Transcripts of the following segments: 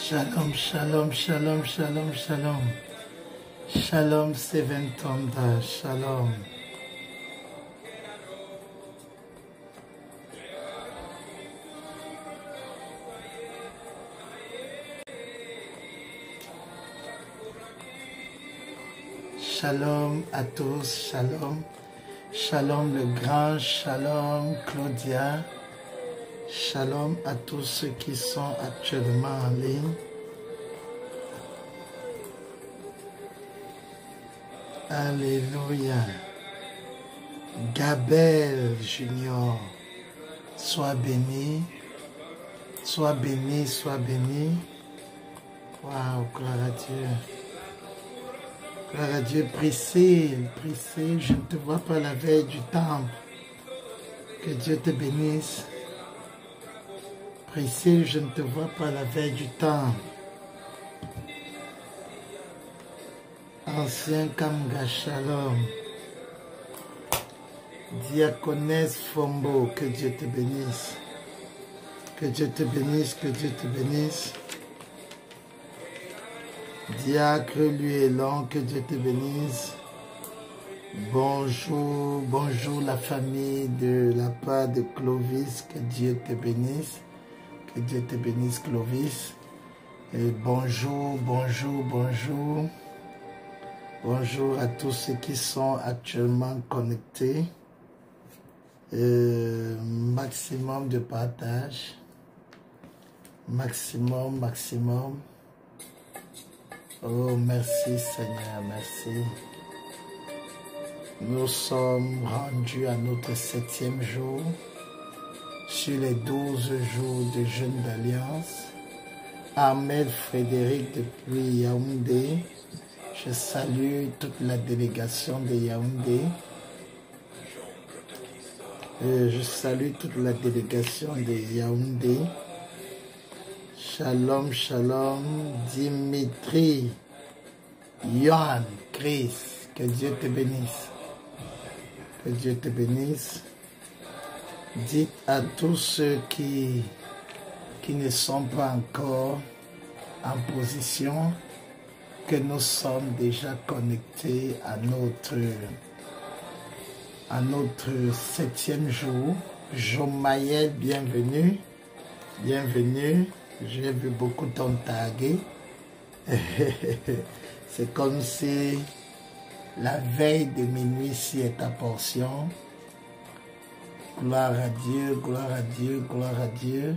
Shalom, shalom, shalom, shalom, shalom. Shalom, Seven Thunder, shalom. Shalom à tous, shalom. Shalom le grand, shalom Claudia. Shalom à tous ceux qui sont actuellement en ligne. Alléluia. Gabel Junior, sois béni. Sois béni, sois béni. Waouh, gloire à Dieu. Gloire à Dieu. Priscille, Priscille, je ne te vois pas la veille du temple. Que Dieu te bénisse. Priscille, je ne te vois pas la veille du temple. Ancien Kamga Shalom. Diaconesse Fombo, que Dieu te bénisse. Que Dieu te bénisse, que Dieu te bénisse. Diacre Luélon, que Dieu te bénisse. Bonjour, bonjour la famille de la part de Clovis, que Dieu te bénisse. Que Dieu te bénisse Clovis. Et bonjour, bonjour, bonjour. Bonjour à tous ceux qui sont actuellement connectés. Maximum de partage. Maximum, maximum. Oh, merci Seigneur, merci. Nous sommes rendus à notre 7e jour sur les 12 jours de jeûne d'alliance. Ahmed Frédéric depuis Yaoundé. Je salue toute la délégation de Yaoundé. Je salue toute la délégation de Yaoundé. Shalom, shalom, Dimitri, Yohan, Chris, que Dieu te bénisse. Que Dieu te bénisse. Dites à tous ceux qui ne sont pas encore en position que nous sommes déjà connectés à notre 7e jour. Jomaël, bienvenue. Bienvenue. J'ai vu beaucoup ton tagué. C'est comme si la veille de minuit si est ta portion. Gloire à Dieu, gloire à Dieu, gloire à Dieu.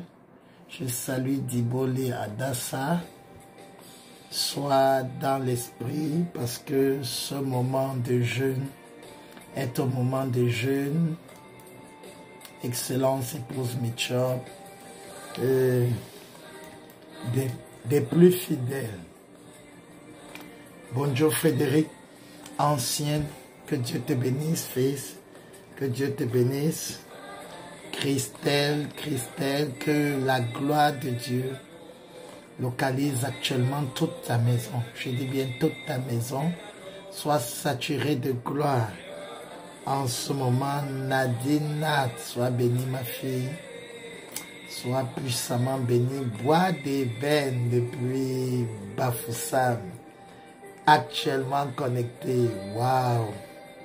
Je salue Diboli Adassa. Sois dans l'esprit parce que ce moment de jeûne est un moment de jeûne. Excellence épouse Mitchop. Des plus fidèles. Bonjour Frédéric, ancienne, que Dieu te bénisse, fils, que Dieu te bénisse. Christelle, Christelle, que la gloire de Dieu localise actuellement toute ta maison. Je dis bien toute ta maison, soit saturée de gloire. En ce moment, Nadine Nat, sois bénie ma fille. Sois puissamment béni. Bois des veines depuis Bafoussam. Actuellement connecté. Waouh.